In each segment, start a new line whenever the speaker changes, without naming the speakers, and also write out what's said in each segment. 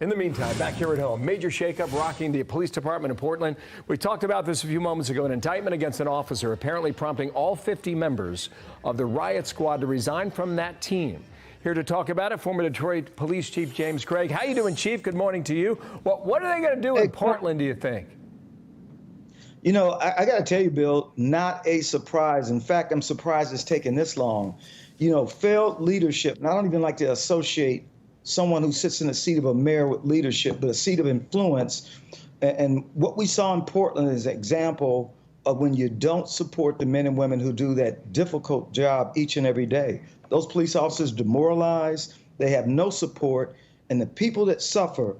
In the meantime, back here at home, major shakeup rocking the police department in Portland. We talked about this a few moments ago. An indictment against an officer apparently prompting all 50 members of the riot squad to resign from that team. Here to talk about it, former Detroit Police Chief James Craig. How you doing, Chief? Good morning to you. Well, what are they going to do in Portland, do you think?
You know, I got to tell you, Bill, not a surprise. In fact, I'm surprised it's taken this long. You know, failed leadership, and I don't even like to associate someone who sits in the seat of a mayor with leadership, but a seat of influence. And what we saw in Portland is an example of when you don't support the men and women who do that difficult job each and every day. Those police officers demoralized, they have no support, and the people that suffer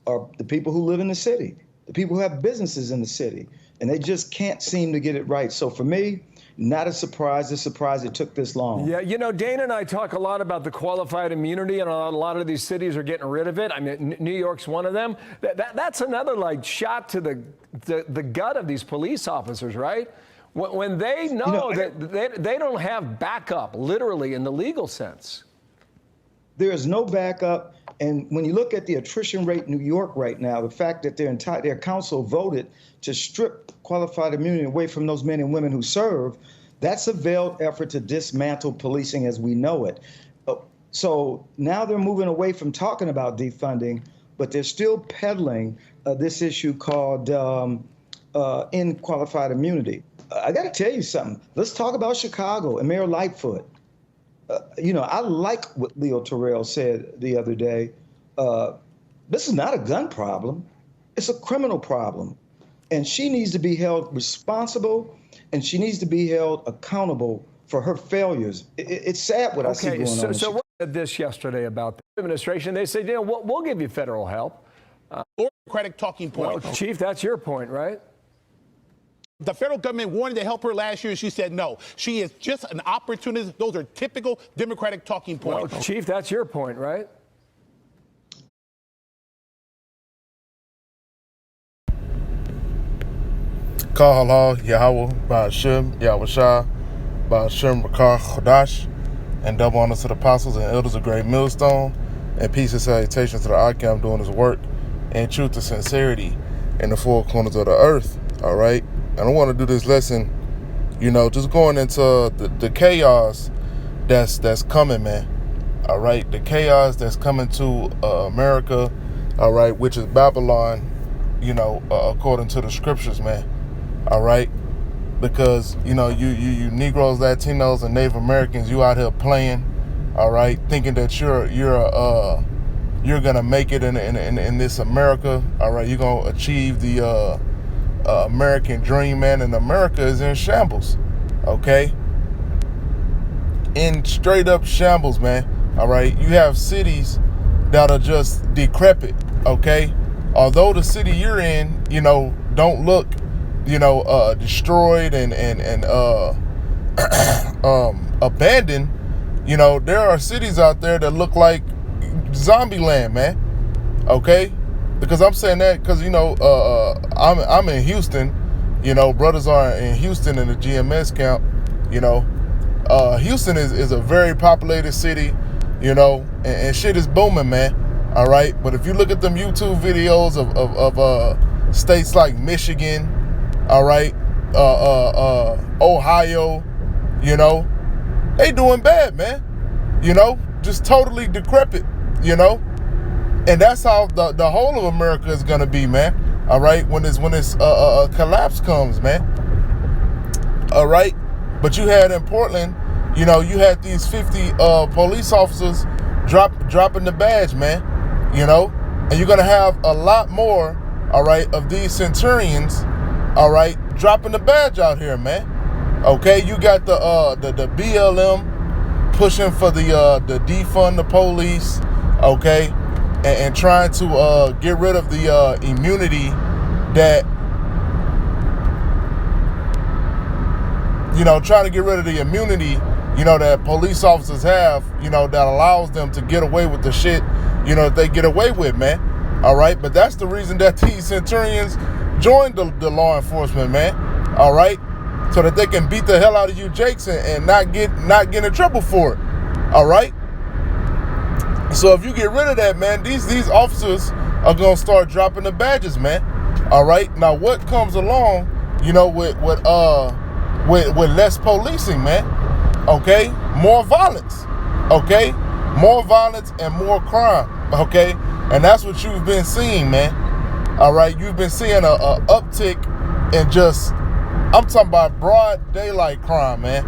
are the people who live in the city, the people who have businesses in the city, and they just can't seem to get it right. So for me, not a surprise it took this long.
Yeah, you know, Dana and I talk a lot about the qualified immunity, and a lot of these cities are getting rid of it. I mean, New York's one of them. That's another, like, shot to the gut of these police officers, right? When they know that they don't have backup, literally, in the legal sense.
There is no backup. And when you look at the attrition rate in New York right now, the fact that their council voted to strip qualified immunity away from those men and women who serve, that's a veiled effort to dismantle policing as we know it. So now they're moving away from talking about defunding, but they're still peddling this issue called in qualified immunity. I got to tell you something. Let's talk about Chicago and Mayor Lightfoot. You know, I like what Leo Terrell said the other day. This is not a gun problem. It's a criminal problem. And she needs to be held responsible, and she needs to be held accountable for her failures. It's sad what I see going on.
So we said this yesterday about the administration. They said, you know, we'll give you federal help.
Democratic talking point.
Well, Chief, that's your point, right?
The federal government wanted to help her last year. She said no. She is just an opportunist. Those are typical Democratic talking points.
Well, Chief, that's your point, right?
Kal halal Yahweh Ba'ashem Yahweh Ba'ashem Rakar Chodash, and double honors to the apostles and elders of Great Millstone, and peace and salutations to the Akim doing his work in truth and sincerity in the four corners of the earth. All right, I don't want to do this lesson, you know, just going into the chaos that's coming, man. All right, the chaos that's coming to America, all right, which is Babylon, you know, according to the scriptures, man. All right, because you know you Negroes, Latinos, and Native Americans, you out here playing, all right, thinking that you're gonna make it in this America, all right. You're gonna achieve the American dream, man, and America is in shambles, okay? In straight up shambles, man. All right, you have cities that are just decrepit, okay? Although the city you're in, you know, don't look, you know, destroyed and abandoned, you know, there are cities out there that look like zombie land, man, okay? Because I'm saying that because, you know, I'm in Houston, you know, brothers are in Houston in the GMS camp, you know. Houston is a very populated city, you know, and shit is booming, man, all right? But if you look at them YouTube videos of states like Michigan, all right, Ohio, you know, they doing bad, man, you know, just totally decrepit, you know. And that's how the whole of America is gonna be, man. All right, when this collapse comes, man. All right, but you had in Portland, you know, you had these 50 police officers dropping the badge, man. You know, and you're gonna have a lot more, all right, of these centurions, all right, dropping the badge out here, man. Okay, you got the BLM pushing for the defund the police, okay. And trying to get rid of the immunity that, you know, trying to get rid of the immunity, you know, that police officers have, you know, that allows them to get away with the shit, you know, that they get away with, man. All right, but that's the reason that these centurions joined the law enforcement, man. All right, so that they can beat the hell out of you, Jakes, and not get in trouble for it. All right. So if you get rid of that, man, these officers are gonna start dropping the badges, man. All right. Now, what comes along, you know, with less policing, man? Okay, more violence. Okay, more violence and more crime. Okay, and that's what you've been seeing, man. All right, you've been seeing a uptick in just, I'm talking about broad daylight crime, man.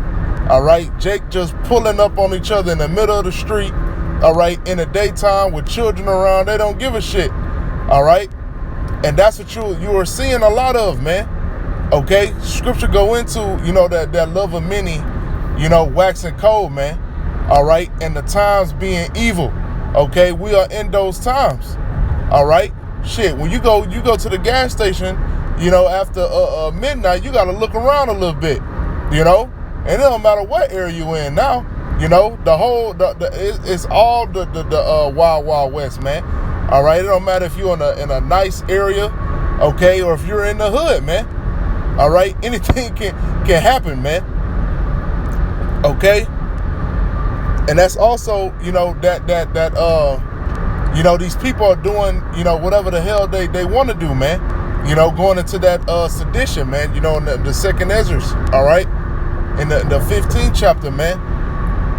All right, Jake just pulling up on each other in the middle of the street. All right, in the daytime with children around, they don't give a shit. All right, and that's what you are seeing a lot of, man. Okay, scripture go into, you know, that love of many, you know, waxing cold, man. All right, and the times being evil. Okay, we are in those times. All right, shit. When you go to the gas station, you know, after midnight, you got to look around a little bit, you know, and it don't matter what area you in now. You know, it's all the wild west, man. All right, it don't matter if you're in a nice area, okay, or if you're in the hood, man. All right, anything can happen, man. Okay, and that's also, you know, you know, these people are doing, you know, whatever the hell they want to do, man. You know, going into that sedition, man. You know, in the second Ezra, all right, in the 15th chapter, man.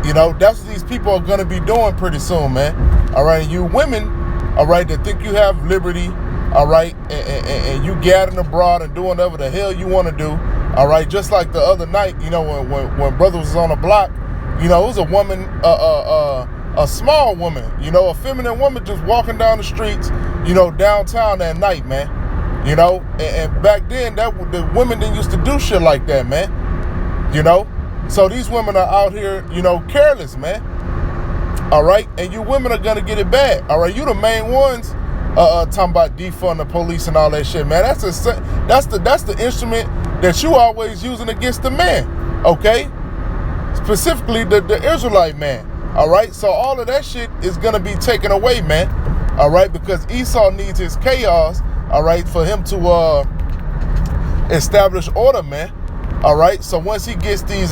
You know, that's what these people are gonna be doing pretty soon, man. All right, and you women, all right, that think you have liberty, all right, and you gathering abroad and doing whatever the hell you want to do, all right. Just like the other night, you know, when brother was on the block, you know, it was a woman, a small woman, you know, a feminine woman just walking down the streets, you know, downtown that night, man. You know, and back then the women didn't used to do shit like that, man. You know, so these women are out here, you know, careless, man. All right, and you women are gonna get it bad. All right, you the main ones talking about defund the police and all that shit, man. That's the instrument that you always using against the man, okay? Specifically the Israelite man. All right, so all of that shit is gonna be taken away, man. All right, because Esau needs his chaos, all right, for him to establish order, man. All right, so once he gets these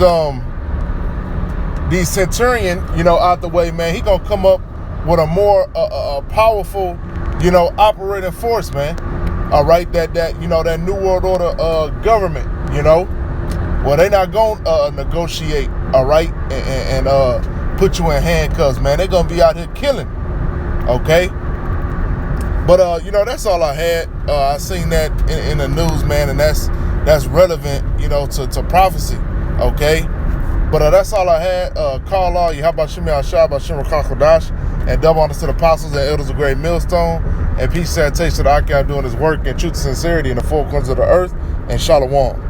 centurion, you know, out the way, man, he gonna come up with a more powerful, you know, operating force, man. All right, that you know, that New World Order government, you know. Well, they not gonna negotiate, all right, and put you in handcuffs, man. They're gonna be out here killing, okay? But you know, that's all I had. I seen that in the news, man, and that's relevant, you know, to prophecy, okay? But that's all I had. Call all you. How about Shemi Ashab, Hashem Rakah Kodash, and double honors to the apostles and elders of Great Millstone, and peace and sanitation to the Akim doing his work in truth and sincerity in the four corners of the earth, and Shalom.